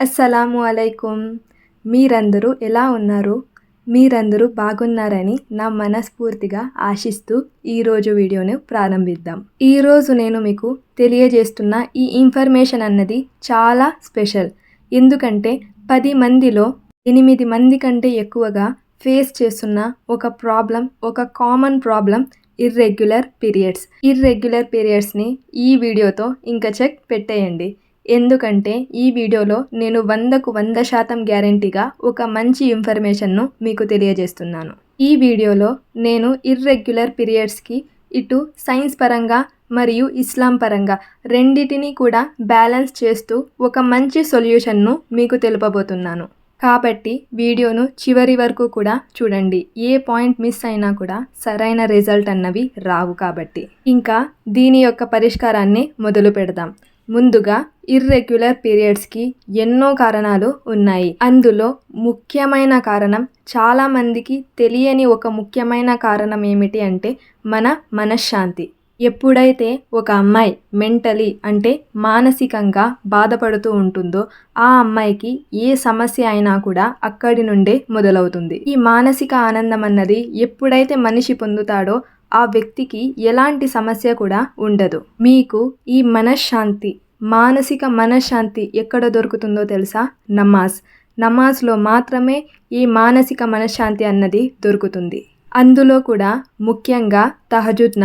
అస్సలాము అలైకుం. మీరందరూ ఎలా ఉన్నారు? మీరందరూ బాగున్నారని నా మనస్ఫూర్తిగా ఆశిస్తూ ఈరోజు వీడియోను ప్రారంభిద్దాం. ఈరోజు నేను మీకు తెలియజేస్తున్న ఈ ఇన్ఫర్మేషన్ అన్నది చాలా స్పెషల్. ఎందుకంటే 10 మందిలో 8 మంది కంటే ఎక్కువగా ఫేస్ చేస్తున్న ఒక common problem irregular periods. Irregular పీరియడ్స్ని ఈ వీడియోతో ఇంకా చెక్ పెట్టేయండి. ఎందుకంటే ఈ వీడియోలో నేను 100కు 100% గ్యారెంటీగా ఒక మంచి ఇన్ఫర్మేషన్ను మీకు తెలియజేస్తున్నాను. ఈ వీడియోలో నేను ఇర్రెగ్యులర్ పీరియడ్స్కి ఇటు సైన్స్ పరంగా మరియు ఇస్లాం పరంగా రెండిటిని కూడా బ్యాలెన్స్ చేస్తూ ఒక మంచి సొల్యూషన్ను మీకు తెలుపబోతున్నాను. కాబట్టి వీడియోను చివరి వరకు కూడా చూడండి. ఏ పాయింట్ మిస్ అయినా కూడా సరైన రిజల్ట్ అన్నవి రావు. కాబట్టి ఇంకా దీని యొక్క పరిష్కారాన్ని మొదలు పెడదాం. ముందుగా ఇర్రెగ్యులర్ పీరియడ్స్కి ఎన్నో కారణాలు ఉన్నాయి. అందులో ముఖ్యమైన కారణం, చాలామందికి తెలియని ఒక ముఖ్యమైన కారణం ఏమిటి అంటే మన మనశ్శాంతి. ఎప్పుడైతే ఒక అమ్మాయి మెంటలీ అంటే మానసికంగా బాధపడుతూ ఉంటుందో ఆ అమ్మాయికి ఏ సమస్య అయినా కూడా అక్కడి నుండే మొదలవుతుంది. ఈ మానసిక ఆనందం అన్నది ఎప్పుడైతే మనిషి పొందుతాడో ఆ వ్యక్తికి ఎలాంటి సమస్య కూడా ఉండదు. మీకు ఈ మానసిక మనశ్శాంతి ఎక్కడ దొరుకుతుందో తెలుసా? నమాజ్లో మాత్రమే ఈ మానసిక మనశ్శాంతి అన్నది దొరుకుతుంది. అందులో కూడా ముఖ్యంగా తహజుద్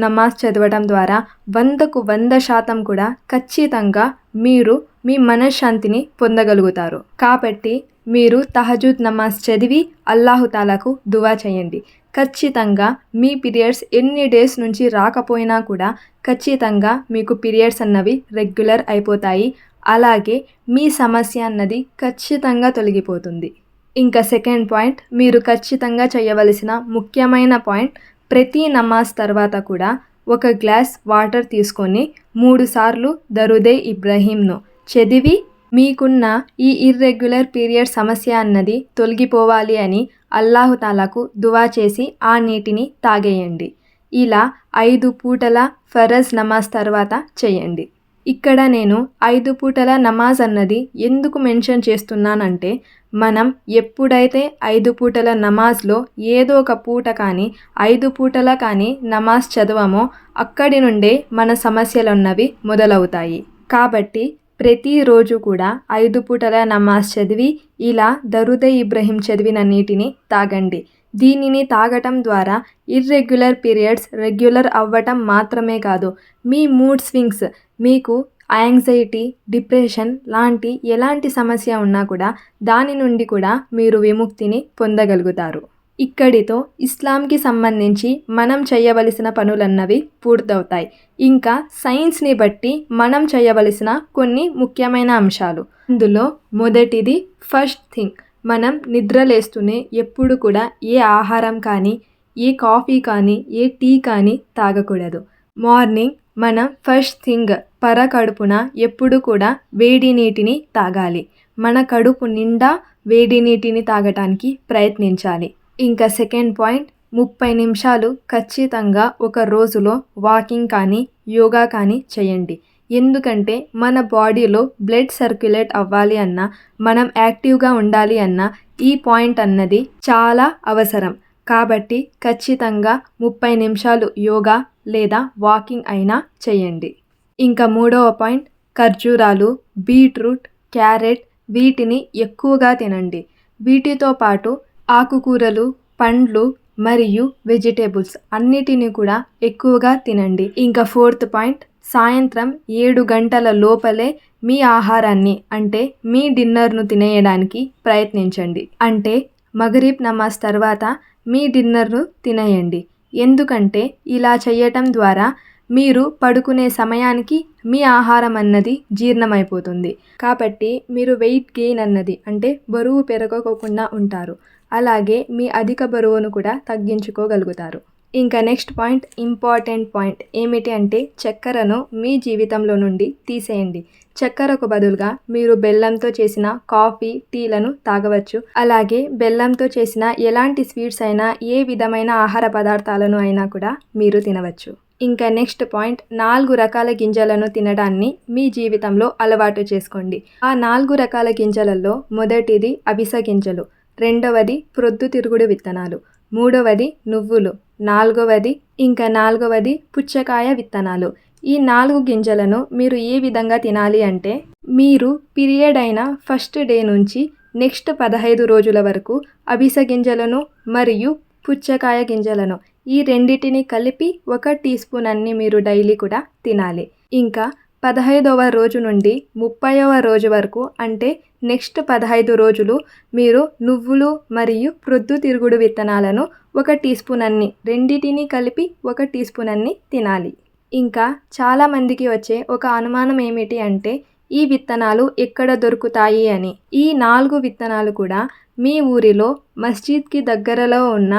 నమాజ్ చదవడం ద్వారా 100కు 100% కూడా ఖచ్చితంగా మీరు మీ మనశ్శాంతిని పొందగలుగుతారు. కాబట్టి మీరు తహజుద్ నమాజ్ చదివి అల్లాహుతాలాకు దువా చేయండి. ఖచ్చితంగా మీ పీరియడ్స్ ఎన్ని డేస్ నుంచి రాకపోయినా కూడా ఖచ్చితంగా మీకు పీరియడ్స్ అన్నవి రెగ్యులర్ అయిపోతాయి. అలాగే మీ సమస్య అన్నది ఖచ్చితంగా తొలగిపోతుంది. ఇంకా సెకండ్ పాయింట్, మీరు ఖచ్చితంగా చేయవలసిన ముఖ్యమైన పాయింట్, ప్రతి నమాజ్ తర్వాత కూడా ఒక గ్లాస్ వాటర్ తీసుకొని 3 సార్లు దరుదే ఇబ్రహీంను చదివి మీకున్న ఈ ఇర్రెగ్యులర్ పీరియడ్ సమస్య అన్నది తొలగిపోవాలి అని అల్లాహుతాలాకు దువా చేసి ఆ నీటిని తాగేయండి. ఇలా 5 పూటల ఫరజ్ నమాజ్ తర్వాత చేయండి. ఇక్కడ నేను 5 పూటల నమాజ్ అన్నది ఎందుకు మెన్షన్ చేస్తున్నానంటే, మనం ఎప్పుడైతే 5 పూటల నమాజ్లో ఏదో ఒక పూట కానీ 5 పూటల కానీ నమాజ్ చదవమో అక్కడి నుండే మన సమస్యలున్నవి మొదలవుతాయి. కాబట్టి ప్రతిరోజు కూడా 5 పూటల నమాజ్ చదివి ఇలా దరుదే ఇబ్రహీం చదివిన నీటిని తాగండి. దీనిని తాగటం ద్వారా ఇర్రెగ్యులర్ పీరియడ్స్ రెగ్యులర్ అవ్వటం మాత్రమే కాదు, మీ మూడ్ స్వింగ్స్, మీకు యాంగ్జైటీ, డిప్రెషన్ లాంటి ఎలాంటి సమస్య ఉన్నా కూడా దాని నుండి కూడా మీరు విముక్తిని పొందగలుగుతారు. ఇక్కడితో ఇస్లాంకి సంబంధించి మనం చేయవలసిన పనులన్నవి పూర్తవుతాయి. ఇంకా సైన్స్ని బట్టి మనం చేయవలసిన కొన్ని ముఖ్యమైన అంశాలు. అందులో మొదటిది, ఫస్ట్ థింగ్, మనం నిద్రలేస్తూనే ఎప్పుడు కూడా ఏ ఆహారం కానీ, ఏ కాఫీ కానీ, ఏ టీ కానీ తాగకూడదు. మార్నింగ్ మనం ఫస్ట్ థింగ్ పరకడుపున ఎప్పుడు కూడా వేడి నీటిని తాగాలి. మన కడుపు నిండా వేడి నీటిని తాగటానికి ప్రయత్నించాలి. ఇంకా సెకండ్ పాయింట్, 30 నిమిషాలు ఖచ్చితంగా ఒక రోజులో వాకింగ్ కానీ యోగా కానీ చేయండి. ఎందుకంటే మన బాడీలో బ్లడ్ సర్క్యులేట్ అవ్వాలి అన్నా, మనం యాక్టివ్గా ఉండాలి అన్నా ఈ పాయింట్ అన్నది చాలా అవసరం. కాబట్టి ఖచ్చితంగా 30 నిమిషాలు యోగా లేదా వాకింగ్ అయినా చేయండి. ఇంకా మూడవ పాయింట్, ఖర్జూరాలు, బీట్రూట్, క్యారెట్ వీటిని ఎక్కువగా తినండి. వీటితో పాటు ఆకుకూరలు, పండ్లు మరియు వెజిటేబుల్స్ అన్నిటిని కూడా ఎక్కువగా తినండి. ఇంకా ఫోర్త్ పాయింట్, సాయంత్రం 7 గంటల లోపలే మీ ఆహారాన్ని అంటే మీ డిన్నర్ను తినేయడానికి ప్రయత్నించండి. అంటే మగరిబ్ నమాజ్ తర్వాత మీ డిన్నర్ను తినేయండి. ఎందుకంటే ఇలా చేయటం ద్వారా మీరు పడుకునే సమయానికి మీ ఆహారం అన్నది జీర్ణమైపోతుంది. కాబట్టి మీరు వెయిట్ గెయిన్ అన్నది అంటే బరువు పెరగకోకుండా ఉంటారు. అలాగే మీ అధిక బరువును కూడా తగ్గించుకోగలుగుతారు. ఇంకా నెక్స్ట్ పాయింట్, ఇంపార్టెంట్ పాయింట్ ఏమిటి అంటే చక్కెరను మీ జీవితంలో నుండి తీసేయండి. చక్కెరకు బదులుగా మీరు బెల్లంతో చేసిన కాఫీ, టీలను తాగవచ్చు. అలాగే బెల్లంతో చేసిన ఎలాంటి స్వీట్స్ అయినా, ఏ విధమైన ఆహార పదార్థాలను అయినా కూడా మీరు తినవచ్చు. ఇంకా నెక్స్ట్ పాయింట్, 4 రకాల గింజలను తినడాన్ని మీ జీవితంలో అలవాటు చేసుకోండి. ఆ 4 రకాల గింజలలో మొదటిది అవిసె గింజలు, రెండవది ప్రొద్దుతిరుగుడు విత్తనాలు, మూడవది నువ్వులు, నాలుగవది పుచ్చకాయ విత్తనాలు. ఈ 4 గింజలను మీరు ఏ విధంగా తినాలి అంటే, మీరు పీరియడ్ అయిన ఫస్ట్ డే నుంచి నెక్స్ట్ 15 రోజుల వరకు అవిసె గింజలను మరియు పుచ్చకాయ గింజలను ఈ రెండిటిని కలిపి 1 టీ స్పూన్ అన్ని మీరు డైలీ కూడా తినాలి. ఇంకా 15వ రోజు నుండి 30వ రోజు వరకు అంటే నెక్స్ట్ 15 రోజులు మీరు నువ్వులు మరియు ప్రొద్దుతిరుగుడు విత్తనాలను 1 టీ స్పూన్ అన్ని రెండిటిని కలిపి 1 టీ స్పూన్ అన్ని తినాలి. ఇంకా చాలామందికి వచ్చే ఒక అనుమానం ఏమిటి అంటే, ఈ విత్తనాలు ఎక్కడ దొరుకుతాయి అని. ఈ 4 విత్తనాలు కూడా మీ ఊరిలో మస్జిద్కి దగ్గరలో ఉన్న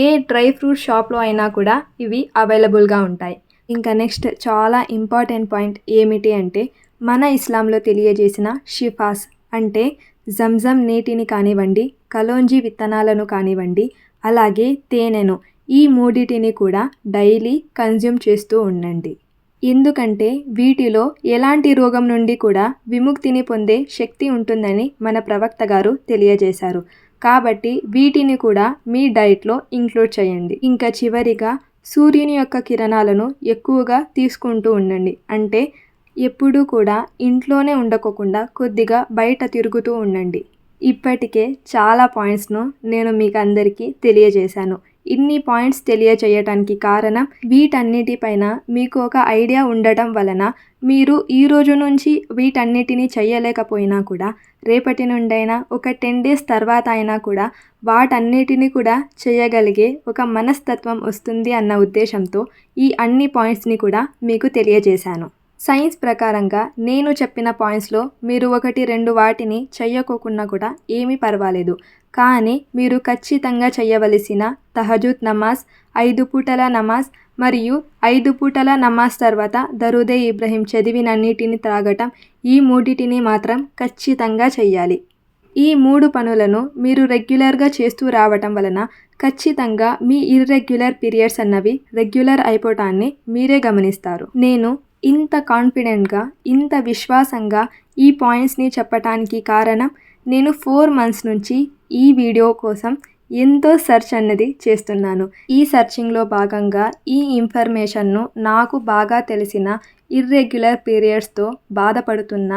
ఏ డ్రై ఫ్రూట్ షాప్లో అయినా కూడా ఇవి అవైలబుల్గా ఉంటాయి. ఇంకా నెక్స్ట్ చాలా ఇంపార్టెంట్ పాయింట్ ఏమిటి అంటే, మన ఇస్లాంలో తెలియజేసిన షిఫాస్ అంటే జంజం నీటిని కానివ్వండి, కలోంజీ విత్తనాలను కానివ్వండి, అలాగే తేనెను, ఈ మూడిటిని కూడా డైలీ కన్జ్యూమ్ చేస్తూ ఉండండి. ఎందుకంటే వీటిలో ఎలాంటి రోగం నుండి కూడా విముక్తిని పొందే శక్తి ఉంటుందని మన ప్రవక్త గారు తెలియజేశారు. కాబట్టి వీటిని కూడా మీ డైట్లో ఇంక్లూడ్ చేయండి. ఇంకా చివరిగా సూర్యుని యొక్క కిరణాలను ఎక్కువగా తీసుకుంటూ ఉండండి. అంటే ఎప్పుడూ కూడా ఇంట్లోనే ఉండకోకుండా కొద్దిగా బయట తిరుగుతూ ఉండండి. ఇప్పటికే చాలా పాయింట్స్ను నేను మీకు అందరికీ తెలియజేశాను. ఇన్ని పాయింట్స్ తెలియచేయటానికి కారణం, వీటన్నిటిపైన మీకు ఒక ఐడియా ఉండటం వలన మీరు ఈ రోజు నుంచి వీటన్నిటిని చేయలేకపోయినా కూడా రేపటి నుండైనా ఒక 10 డేస్ తర్వాత అయినా కూడా వాటన్నిటిని కూడా చేయగలిగే ఒక మనస్తత్వం వస్తుంది అన్న ఉద్దేశంతో ఈ అన్ని పాయింట్స్ని కూడా మీకు తెలియజేశాను. సైన్స్ ప్రకారంగా నేను చెప్పిన పాయింట్స్లో మీరు 1-2 వాటిని చెయ్యకోకున్నా కూడా ఏమీ పర్వాలేదు. కానీ మీరు ఖచ్చితంగా చేయవలసిన తహజుద్ నమాజ్, 5 పూటల నమాజ్ మరియు 5 పూటల నమాజ్ తర్వాత దరూదే ఇబ్రహీం చదివినన్నిటిని త్రాగటం, ఈ మూడిటిని మాత్రం ఖచ్చితంగా చెయ్యాలి. ఈ 3 పనులను మీరు రెగ్యులర్గా చేస్తూ రావటం వలన ఖచ్చితంగా మీ ఇర్రెగ్యులర్ పీరియడ్స్ అన్నవి రెగ్యులర్ అయిపోవటాన్ని మీరే గమనిస్తారు. నేను ఇంత కాన్ఫిడెంట్గా, ఇంత విశ్వాసంగా ఈ పాయింట్స్ని చెప్పటానికి కారణం, నేను 4 మంత్స్ నుంచి ఈ వీడియో కోసం ఎంతో సెర్చ్ అన్నది చేస్తున్నాను. ఈ సెర్చింగ్లో భాగంగా ఈ ఇన్ఫర్మేషన్ను నాకు బాగా తెలిసిన ఇర్రెగ్యులర్ పీరియడ్స్తో బాధపడుతున్న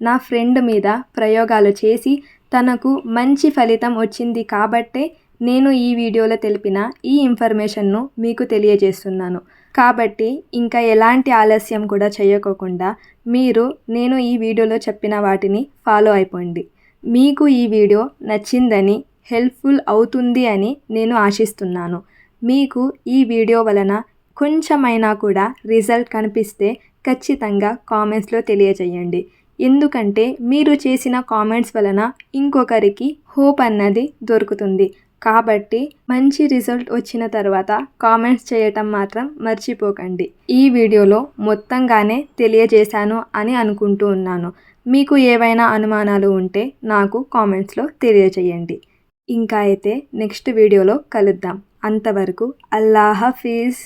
నా ఫ్రెండ్ మీద ప్రయోగాలు చేసి తనకు మంచి ఫలితం వచ్చింది కాబట్టే నేను ఈ వీడియోలో తెలిపిన ఈ ఇన్ఫర్మేషన్ను మీకు తెలియజేస్తున్నాను. కాబట్టి ఇంకా ఎలాంటి ఆలస్యం కూడా చేయకోకుండా మీరు నేను ఈ వీడియోలో చెప్పిన వాటిని ఫాలో అయిపోండి. మీకు ఈ వీడియో నచ్చిందని, హెల్ప్ఫుల్ అవుతుంది అని నేను ఆశిస్తున్నాను. మీకు ఈ వీడియో వలన కొంచెమైనా కూడా రిజల్ట్ కనిపిస్తే ఖచ్చితంగా కామెంట్స్లో తెలియజేయండి. ఎందుకంటే మీరు చేసిన కామెంట్స్ వలన ఇంకొకరికి హోప్ అన్నది దొరుకుతుంది. కాబట్టి మంచి రిజల్ట్ వచ్చిన తర్వాత కామెంట్స్ చేయటం మాత్రం మర్చిపోకండి. ఈ వీడియోలో మొత్తంగానే తెలియజేశాను అని అనుకుంటూ ఉన్నాను. మీకు ఏవైనా అనుమానాలు ఉంటే నాకు కామెంట్స్లో తెలియజేయండి. ఇంకా అయితే నెక్స్ట్ వీడియోలో కలుద్దాం. అంతవరకు అల్లా హఫీజ్.